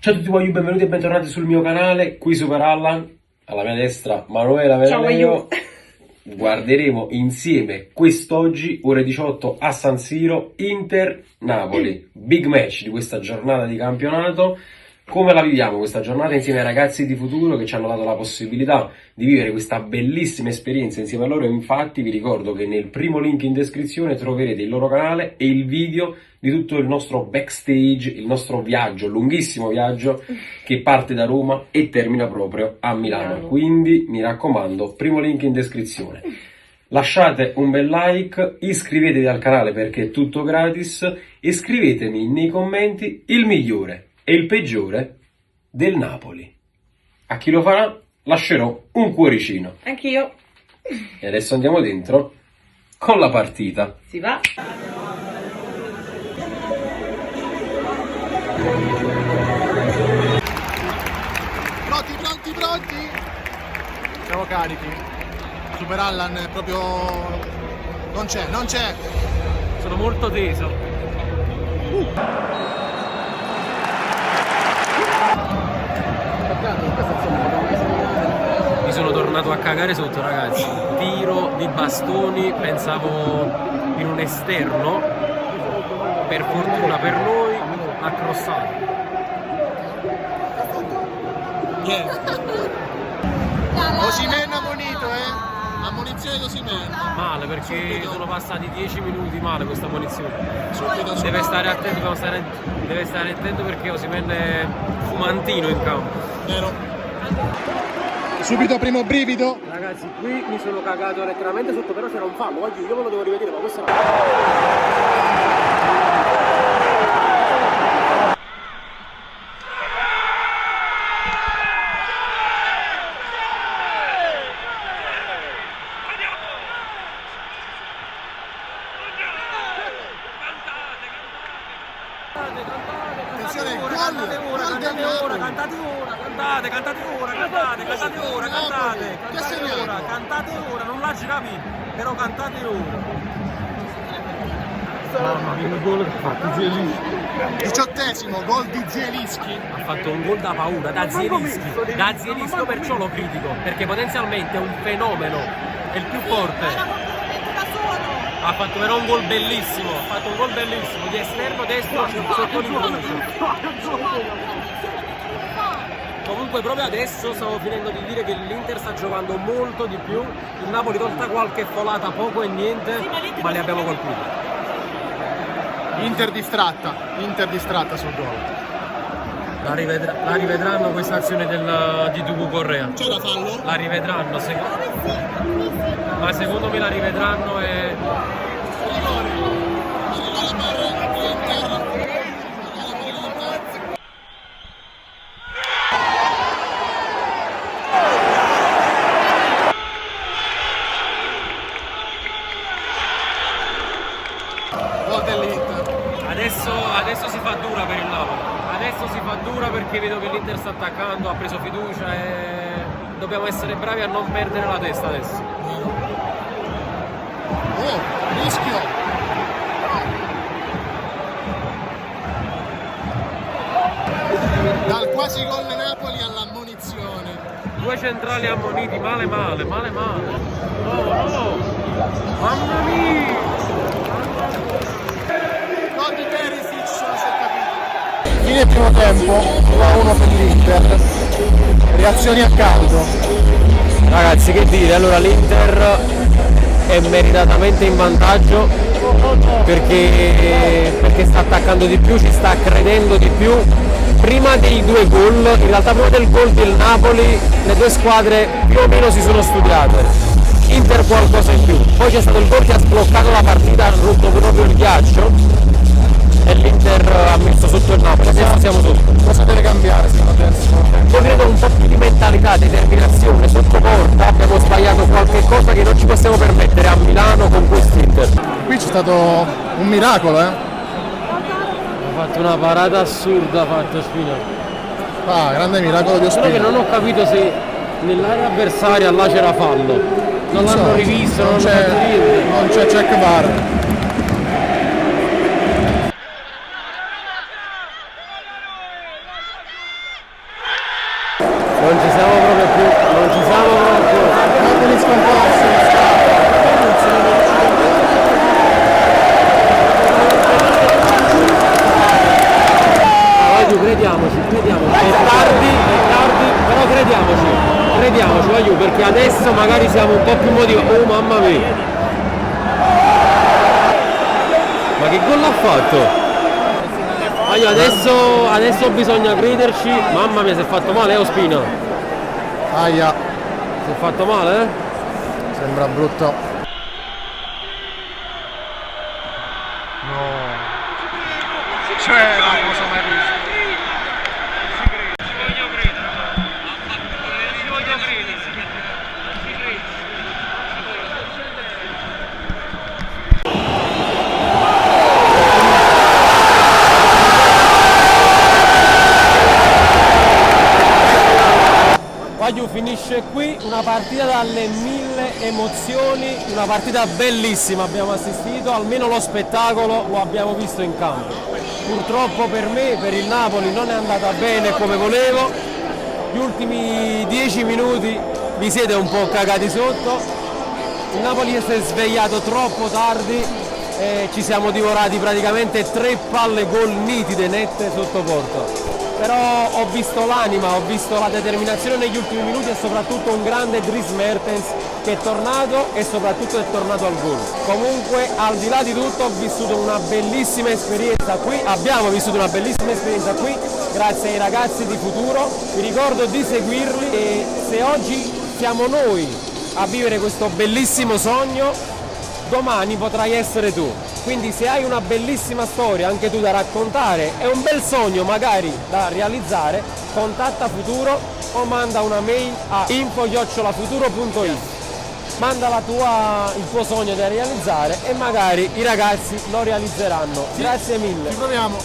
Ciao a tutti voi, benvenuti e bentornati sul mio canale, qui Super Allan, alla mia destra Manuela Veroneo. Guarderemo insieme quest'oggi, ore 18 a San Siro, Inter-Napoli, big match di questa giornata di campionato. Come la viviamo questa giornata insieme ai ragazzi di Futuro che ci hanno dato la possibilità di vivere questa bellissima esperienza insieme a loro. Infatti vi ricordo che nel primo link in descrizione troverete il loro canale e il video di tutto il nostro backstage, il nostro viaggio, lunghissimo viaggio che parte da Roma e termina proprio a Milano. Quindi mi raccomando, primo link in descrizione. Lasciate un bel like, iscrivetevi al canale perché è tutto gratis e scrivetemi nei commenti il migliore e il peggiore del Napoli. A chi lo farà lascerò un cuoricino. Anch'io. E adesso andiamo dentro con la partita. Si va. Pronti? Siamo carichi. Super Allan è proprio... non c'è. Sono molto teso. Mi sono tornato a cagare sotto, ragazzi. Tiro di bastoni, pensavo in un esterno. Per fortuna per noi ha crossato. Osimhen ammonito, ammonizione di Osimhen. Male, perché sono passati 10 minuti male questa munizione. Subito. Deve stare attento, deve stare attento perché Osimhen è fumantino in campo. Vero. Subito primo brivido. Ragazzi, qui mi sono cagato letteralmente sotto, però c'era un fallo. Oggi io me lo devo rivedere, ma questo era... Attenzione, gol del Napoli. Cantate ora, non la giravi, però cantate ora. Mamma mia, il gol che ha fatto Zielinski. 18esimo gol di Zielinski. Ha fatto un gol da paura, da Zielinski, perciò lo critico, perché potenzialmente è un fenomeno, è il più forte. Ha fatto però un gol bellissimo, di esterno destro sotto l'incrocio. Comunque proprio adesso stavo finendo di dire che l'Inter sta giocando molto di più, il Napoli tolta qualche folata, poco e niente, ma li abbiamo colpiti. Inter distratta sul gol. La rivedranno questa azione di Dubu Correa. C'è da fallo? La rivedranno, ma secondo me la rivedranno e... Gol dell'Inter. Adesso si fa dura per il Napoli. Adesso si fa dura perché vedo che l'Inter sta attaccando, ha preso fiducia e dobbiamo essere bravi a non perdere la testa adesso. Oh, rischio. Dal quasi gol Napoli all'ammonizione. Due centrali ammoniti, male. No. Mamma mia! Gol di Perisic, si è capito. Fine primo tempo, 1-1 per l'Inter. Reazioni a caldo. Ragazzi, che dire, allora l'Inter è meritatamente in vantaggio perché sta attaccando di più, ci sta credendo di più. Prima dei due gol, in realtà prima del gol del Napoli, le due squadre più o meno si sono studiate. Inter qualcosa in più, poi c'è stato il gol che ha sbloccato la partita, ha rotto proprio il ghiaccio e l'Inter ha messo sotto il Napoli, adesso siamo sotto. Cosa deve cambiare secondo te? Io credo un po' più di mentalità, determinazione, sotto porta, abbiamo sbagliato qualche cosa che non ci possiamo permettere a Milano con quest'Inter. Qui c'è stato un miracolo, Ha fatto una parata assurda, Spina. Ah, grande miracolo di Solo che Ospina. non ho capito se nell'area avversaria là c'era fallo. Non l'hanno rivisto, non hanno fatto niente. Non c'è check VAR. Non ci siamo proprio più, non ci siamo proprio più. Finisco un po' la Crediamoci, è tardi, però crediamoci, voglio, perché adesso magari siamo un po' più motivati. Oh mamma mia! Ma che gol ha fatto? Adesso bisogna crederci. Mamma mia, si è fatto male, Ospina? Aia, Si è fatto male, eh? sembra brutto. No. C'è la cosa mai vista. Guagliù, finisce qui una partita dalle 1000 emozioni, una partita bellissima, abbiamo assistito, almeno lo spettacolo lo abbiamo visto in campo. Purtroppo per me, per il Napoli, non è andata bene come volevo, gli ultimi 10 minuti vi siete un po' cagati sotto, il Napoli si è svegliato troppo tardi e ci siamo divorati praticamente 3 palle gol nitide, nette sotto porta. Però ho visto l'anima, ho visto la determinazione negli ultimi minuti e soprattutto un grande Dries Mertens che è tornato e soprattutto è tornato al gol. Comunque, al di là di tutto, ho vissuto una bellissima esperienza qui, abbiamo vissuto una bellissima esperienza qui grazie ai ragazzi di Futuro. Vi ricordo di seguirli e se oggi siamo noi a vivere questo bellissimo sogno, domani potrai essere tu. Quindi se hai una bellissima storia anche tu da raccontare e un bel sogno magari da realizzare, contatta Futuro o manda una mail a info@futuro.it. Manda il tuo sogno da realizzare e magari i ragazzi lo realizzeranno. Grazie mille. Ci proviamo.